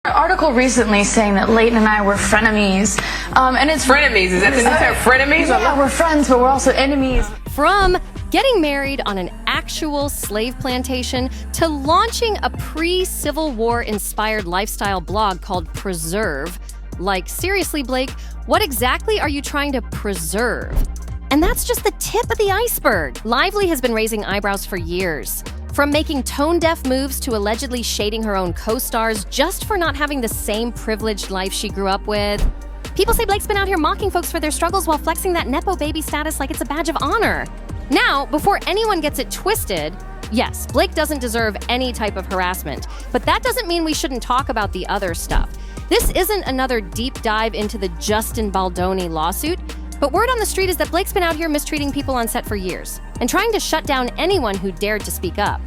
An article recently saying that Leighton and I were frenemies, and it's frenemies. Is that the new term? Frenemies? Yeah, we're friends, but we're also enemies. From getting married on an actual slave plantation to launching a pre-Civil War inspired lifestyle blog called Preserve. Like, seriously, Blake, what exactly are you trying to preserve? And that's just the tip of the iceberg. Lively has been raising eyebrows for years. From making tone-deaf moves to allegedly shading her own co-stars just for not having the same privileged life she grew up with. People say Blake's been out here mocking folks for their struggles while flexing that nepo baby status like it's a badge of honor. Now, before anyone gets it twisted, yes, Blake doesn't deserve any type of harassment, but that doesn't mean we shouldn't talk about the other stuff. This isn't another deep dive into the Justin Baldoni lawsuit, but word on the street is that Blake's been out here mistreating people on set for years and trying to shut down anyone who dared to speak up.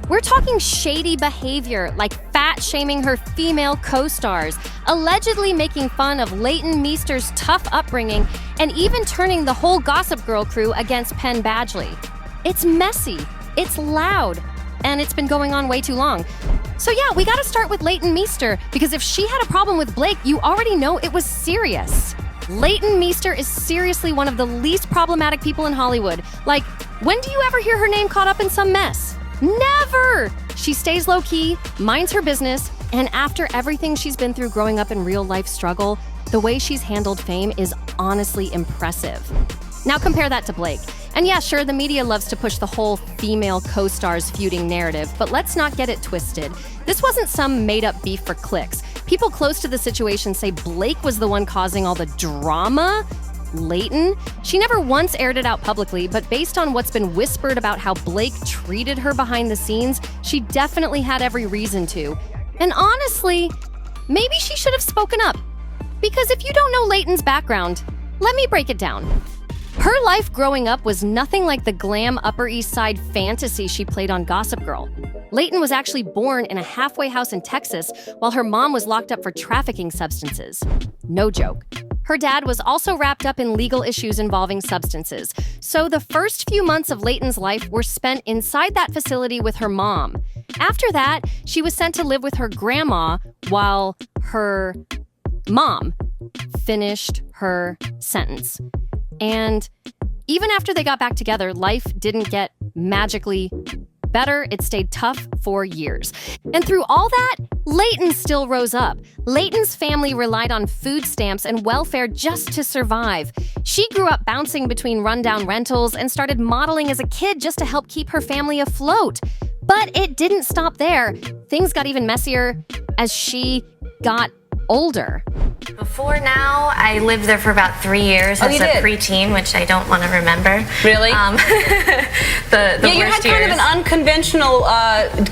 We're talking shady behavior, like fat-shaming her female co-stars, allegedly making fun of Leighton Meester's tough upbringing, and even turning the whole Gossip Girl crew against Penn Badgley. It's messy, it's loud, and it's been going on way too long. So yeah, we gotta start with Leighton Meester, because if she had a problem with Blake, you already know it was serious. Leighton Meester is seriously one of the least problematic people in Hollywood. Like, when do you ever hear her name caught up in some mess? Never! She stays low-key, minds her business, and after everything she's been through growing up in real-life struggle, the way she's handled fame is honestly impressive. Now compare that to Blake. And yeah, sure, the media loves to push the whole female co-stars feuding narrative, but let's not get it twisted. This wasn't some made-up beef for clicks. People close to the situation say Blake was the one causing all the drama. Leighton? She never once aired it out publicly, but based on what's been whispered about how Blake treated her behind the scenes, she definitely had every reason to. And honestly, maybe she should have spoken up. Because if you don't know Leighton's background, let me break it down. Her life growing up was nothing like the glam Upper East Side fantasy she played on Gossip Girl. Leighton was actually born in a halfway house in Texas while her mom was locked up for trafficking substances. No joke. Her dad was also wrapped up in legal issues involving substances. So the first few months of Leighton's life were spent inside that facility with her mom. After that, she was sent to live with her grandma while her mom finished her sentence. And even after they got back together, life didn't get magically better. It stayed tough for years. And through all that, Leighton still rose up. Leighton's family relied on food stamps and welfare just to survive. She grew up bouncing between rundown rentals and started modeling as a kid just to help keep her family afloat. But it didn't stop there. Things got even messier as she got older. Before now, I lived there for about 3 years as a preteen, which I don't want to remember. Really? The you had kind of an unconventional.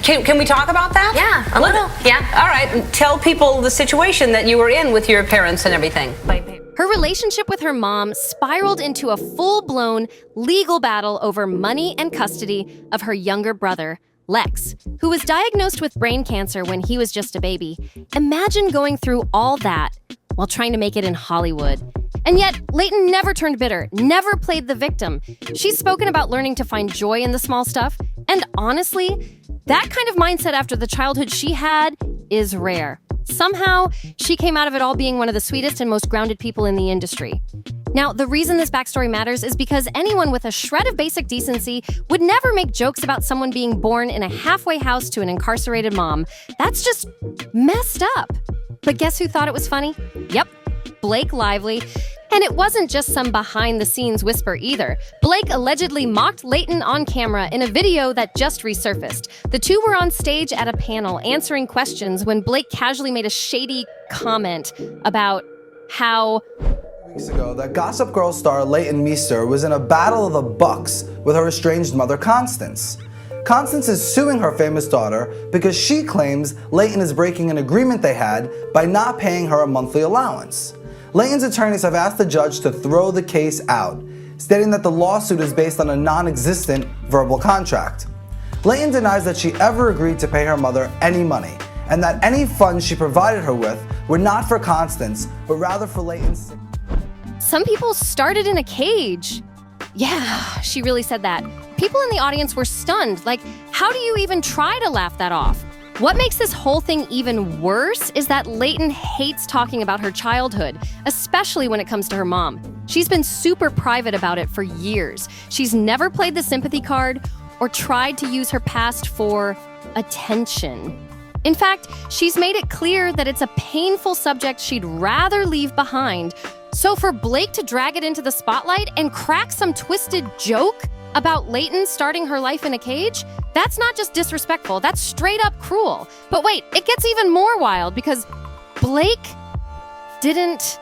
Can we talk about that? Yeah, a little. Yeah. All right. Tell people the situation that you were in with your parents and everything. Her relationship with her mom spiraled into a full-blown legal battle over money and custody of her younger brother, Lex, who was diagnosed with brain cancer when he was just a baby. Imagine going through all that while trying to make it in Hollywood. And yet, Leighton never turned bitter, never played the victim. She's spoken about learning to find joy in the small stuff, and honestly, that kind of mindset after the childhood she had is rare. Somehow, she came out of it all being one of the sweetest and most grounded people in the industry. Now, the reason this backstory matters is because anyone with a shred of basic decency would never make jokes about someone being born in a halfway house to an incarcerated mom. That's just messed up. But guess who thought it was funny? Yep, Blake Lively. And it wasn't just some behind-the-scenes whisper either. Blake allegedly mocked Leighton on camera in a video that just resurfaced. The two were on stage at a panel answering questions when Blake casually made a shady comment about how weeks ago that Gossip Girl star Leighton Meester was in a battle of the bucks with her estranged mother Constance. Constance is suing her famous daughter because she claims Leighton is breaking an agreement they had by not paying her a monthly allowance. Leighton's attorneys have asked the judge to throw the case out, stating that the lawsuit is based on a non-existent verbal contract. Leighton denies that she ever agreed to pay her mother any money, and that any funds she provided her with were not for Constance, but rather for Leighton's. Some people started in a cage. Yeah, she really said that. People in the audience were stunned. Like, how do you even try to laugh that off? What makes this whole thing even worse is that Leighton hates talking about her childhood, especially when it comes to her mom. She's been super private about it for years. She's never played the sympathy card or tried to use her past for attention. In fact, she's made it clear that it's a painful subject she'd rather leave behind. So for Blake to drag it into the spotlight and crack some twisted joke about Leighton starting her life in a cage, that's not just disrespectful, that's straight up cruel. But wait, it gets even more wild because Blake didn't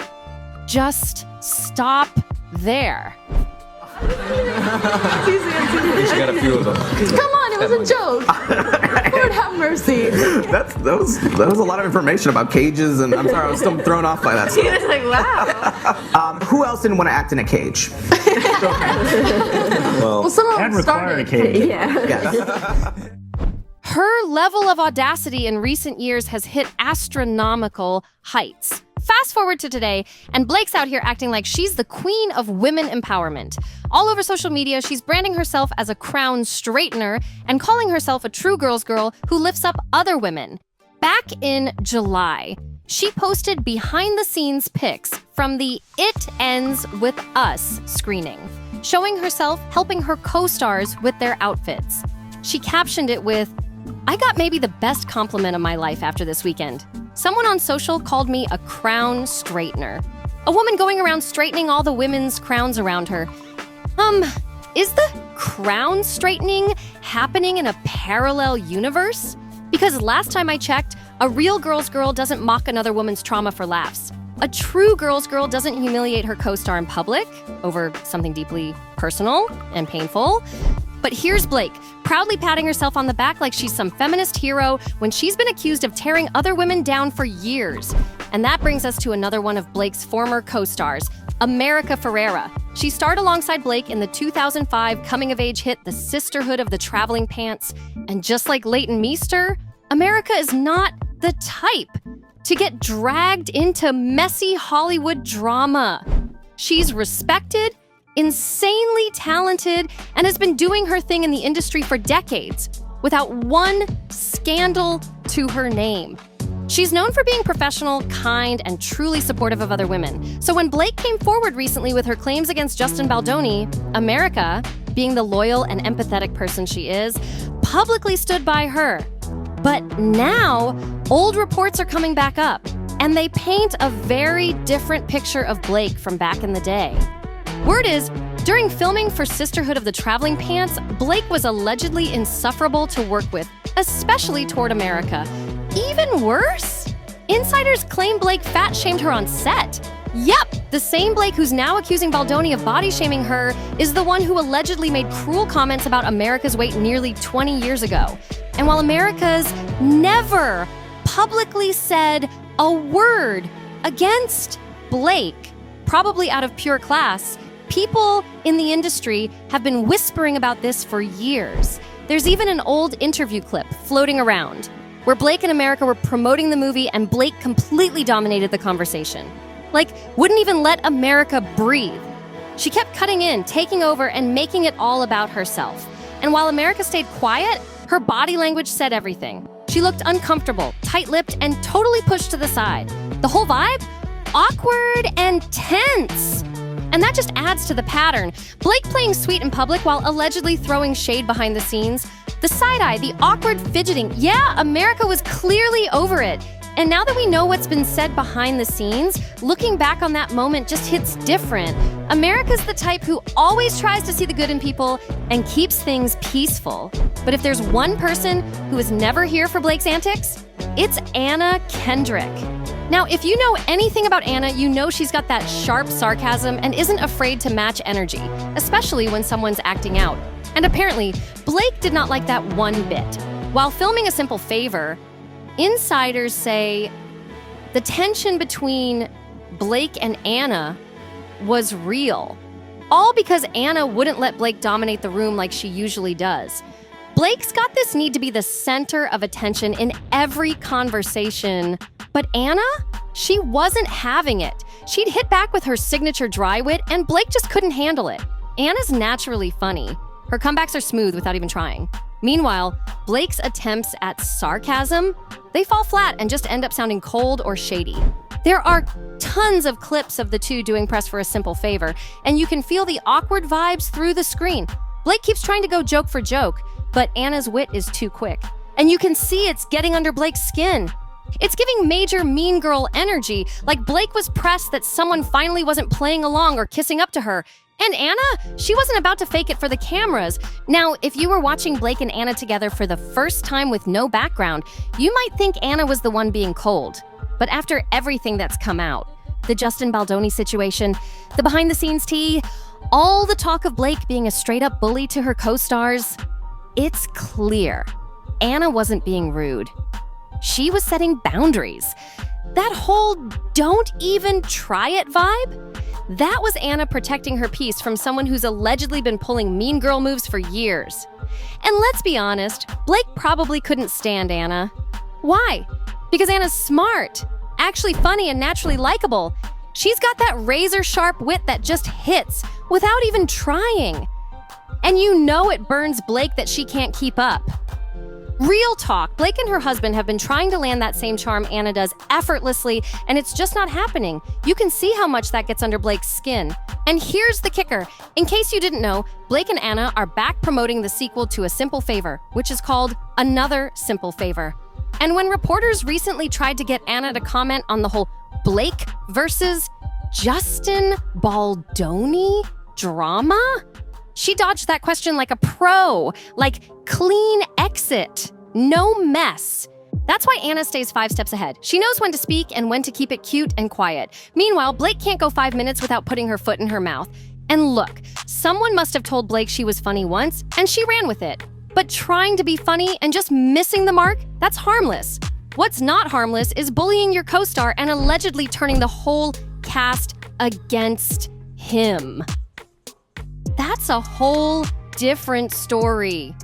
just stop there. You got a few of them. Come on, it was a joke. Lord have mercy. That was a lot of information about cages, and I'm sorry, I was still thrown off by that stuff. He was like, wow. Who else didn't want to act in a cage? Well, someone And require a cage. Yes. Her level of audacity in recent years has hit astronomical heights. Fast forward to today, and Blake's out here acting like she's the queen of women empowerment. All over social media, she's branding herself as a crown straightener and calling herself a true girl's girl who lifts up other women. Back in July, she posted behind-the-scenes pics from the It Ends With Us screening, showing herself helping her co-stars with their outfits. She captioned it with, "I got maybe the best compliment of my life after this weekend. Someone on social called me a crown straightener." A woman going around straightening all the women's crowns around her. Is the crown straightening happening in a parallel universe? Because last time I checked, a real girl's girl doesn't mock another woman's trauma for laughs. A true girl's girl doesn't humiliate her co-star in public over something deeply personal and painful. But here's Blake, proudly patting herself on the back like she's some feminist hero when she's been accused of tearing other women down for years. And that brings us to another one of Blake's former co-stars, America Ferrera. She starred alongside Blake in the 2005 coming-of-age hit The Sisterhood of the Traveling Pants. And just like Leighton Meester, America is not the type to get dragged into messy Hollywood drama. She's respected, insanely talented, and has been doing her thing in the industry for decades without one scandal to her name. She's known for being professional, kind, and truly supportive of other women. So when Blake came forward recently with her claims against Justin Baldoni, America, being the loyal and empathetic person she is, publicly stood by her. But now, old reports are coming back up, and they paint a very different picture of Blake from back in the day. Word is, during filming for Sisterhood of the Traveling Pants, Blake was allegedly insufferable to work with, especially toward America. Even worse? Insiders claim Blake fat-shamed her on set. Yep, the same Blake who's now accusing Baldoni of body-shaming her is the one who allegedly made cruel comments about America's weight nearly 20 years ago. And while America's never publicly said a word against Blake, probably out of pure class, people in the industry have been whispering about this for years. There's even an old interview clip floating around where Blake and America were promoting the movie and Blake completely dominated the conversation. Like, wouldn't even let America breathe. She kept cutting in, taking over, and making it all about herself. And while America stayed quiet, her body language said everything. She looked uncomfortable, tight-lipped, and totally pushed to the side. The whole vibe? Awkward and tense. And that just adds to the pattern. Blake playing sweet in public while allegedly throwing shade behind the scenes. The side-eye, the awkward fidgeting. Yeah, America was clearly over it. And now that we know what's been said behind the scenes, looking back on that moment just hits different. America's the type who always tries to see the good in people and keeps things peaceful. But if there's one person who is never here for Blake's antics, it's Anna Kendrick. Now, if you know anything about Anna, you know she's got that sharp sarcasm and isn't afraid to match energy, especially when someone's acting out. And apparently, Blake did not like that one bit. While filming A Simple Favor, insiders say the tension between Blake and Anna was real. All because Anna wouldn't let Blake dominate the room like she usually does. Blake's got this need to be the center of attention in every conversation. But Anna? She wasn't having it. She'd hit back with her signature dry wit, and Blake just couldn't handle it. Anna's naturally funny. Her comebacks are smooth without even trying. Meanwhile, Blake's attempts at sarcasm, they fall flat and just end up sounding cold or shady. There are tons of clips of the two doing press for a simple favor, and you can feel the awkward vibes through the screen. Blake keeps trying to go joke for joke, but Anna's wit is too quick. And you can see it's getting under Blake's skin. It's giving major mean girl energy, like Blake was pressed that someone finally wasn't playing along or kissing up to her. And Anna, she wasn't about to fake it for the cameras. Now, if you were watching Blake and Anna together for the first time with no background, you might think Anna was the one being cold. But after everything that's come out, the Justin Baldoni situation, the behind-the-scenes tea, all the talk of Blake being a straight-up bully to her co-stars, it's clear Anna wasn't being rude. She was setting boundaries. That whole don't even try it vibe, that was Anna protecting her peace from someone who's allegedly been pulling mean girl moves for years. And let's be honest, Blake probably couldn't stand Anna. Why? Because Anna's smart, actually funny and naturally likable. She's got that razor-sharp wit that just hits without even trying. And you know it burns Blake that she can't keep up. Real talk, Blake and her husband have been trying to land that same charm Anna does effortlessly, and it's just not happening. You can see how much that gets under Blake's skin. And here's the kicker. In case you didn't know, Blake and Anna are back promoting the sequel to A Simple Favor, which is called Another Simple Favor. And when reporters recently tried to get Anna to comment on the whole Blake versus Justin Baldoni drama, she dodged that question like a pro, like clean exit, no mess. That's why Anna stays 5 steps ahead. She knows when to speak and when to keep it cute and quiet. Meanwhile, Blake can't go 5 minutes without putting her foot in her mouth. And look, someone must have told Blake she was funny once, and she ran with it. But trying to be funny and just missing the mark, that's harmless. What's not harmless is bullying your co-star and allegedly turning the whole cast against him. That's a whole different story.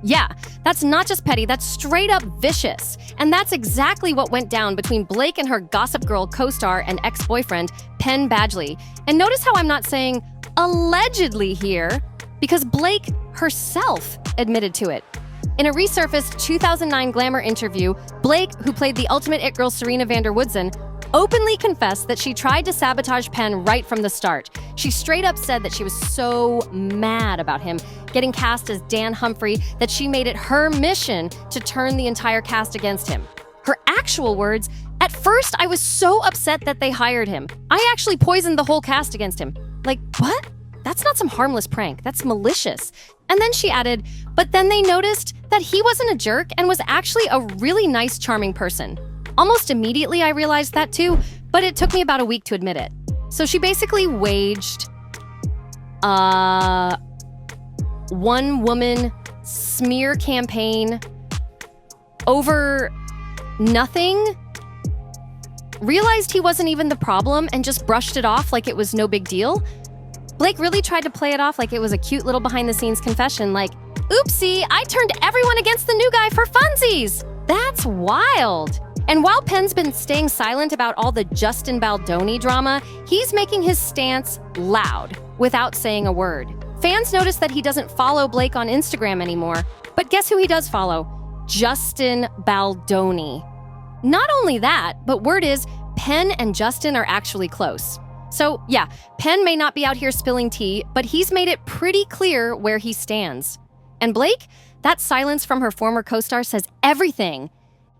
Yeah, that's not just petty, that's straight up vicious. And that's exactly what went down between Blake and her Gossip Girl co-star and ex-boyfriend, Penn Badgley. And notice how I'm not saying allegedly here, because Blake herself admitted to it. In a resurfaced 2009 Glamour interview, Blake, who played the ultimate it girl Serena van der Woodsen, openly confessed that she tried to sabotage Penn right from the start. She straight up said that she was so mad about him getting cast as Dan Humphrey that she made it her mission to turn the entire cast against him. Her actual words, "At first, I was so upset that they hired him. I actually poisoned the whole cast against him." Like, what? That's not some harmless prank. That's malicious. And then she added, but then they noticed that he wasn't a jerk and was actually a really nice, charming person. Almost immediately, I realized that too, but it took me about a week to admit it. So she basically waged a one-woman smear campaign over nothing, realized he wasn't even the problem, and just brushed it off like it was no big deal. Blake really tried to play it off like it was a cute little behind-the-scenes confession, like, oopsie, I turned everyone against the new guy for funsies. That's wild. And while Penn's been staying silent about all the Justin Baldoni drama, he's making his stance loud, without saying a word. Fans notice that he doesn't follow Blake on Instagram anymore, but guess who he does follow? Justin Baldoni. Not only that, but word is Penn and Justin are actually close. So yeah, Penn may not be out here spilling tea, but he's made it pretty clear where he stands. And Blake, that silence from her former co-star says everything.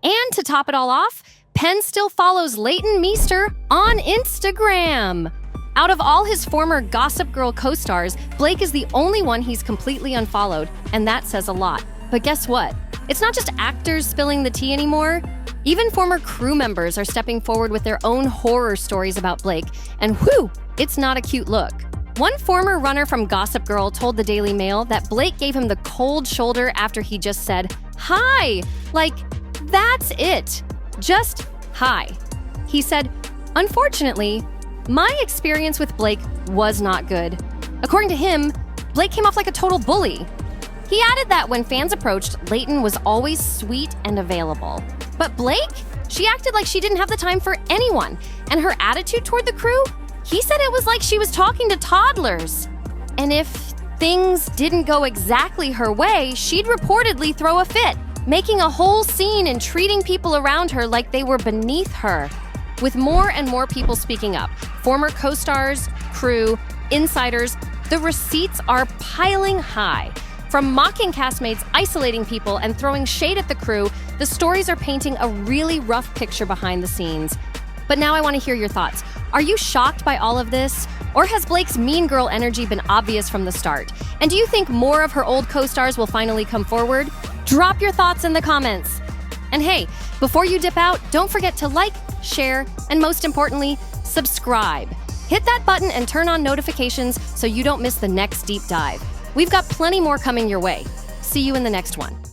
And to top it all off, Penn still follows Leighton Meester on Instagram. Out of all his former Gossip Girl co-stars, Blake is the only one he's completely unfollowed, and that says a lot. But guess what? It's not just actors spilling the tea anymore. Even former crew members are stepping forward with their own horror stories about Blake, and whew, it's not a cute look. One former runner from Gossip Girl told the Daily Mail that Blake gave him the cold shoulder after he just said, "Hi," like, that's it. Just hi. He said, "Unfortunately, my experience with Blake was not good." According to him, Blake came off like a total bully. He added that when fans approached, Leighton was always sweet and available. But Blake? She acted like she didn't have the time for anyone. And her attitude toward the crew? He said it was like she was talking to toddlers. And if things didn't go exactly her way, she'd reportedly throw a fit, making a whole scene and treating people around her like they were beneath her. With more and more people speaking up, former co-stars, crew, insiders, the receipts are piling high. From mocking castmates, isolating people, and throwing shade at the crew, the stories are painting a really rough picture behind the scenes. But now I want to hear your thoughts. Are you shocked by all of this? Or has Blake's mean girl energy been obvious from the start? And do you think more of her old co-stars will finally come forward? Drop your thoughts in the comments. And hey, before you dip out, don't forget to like, share, and most importantly, subscribe. Hit that button and turn on notifications so you don't miss the next deep dive. We've got plenty more coming your way. See you in the next one.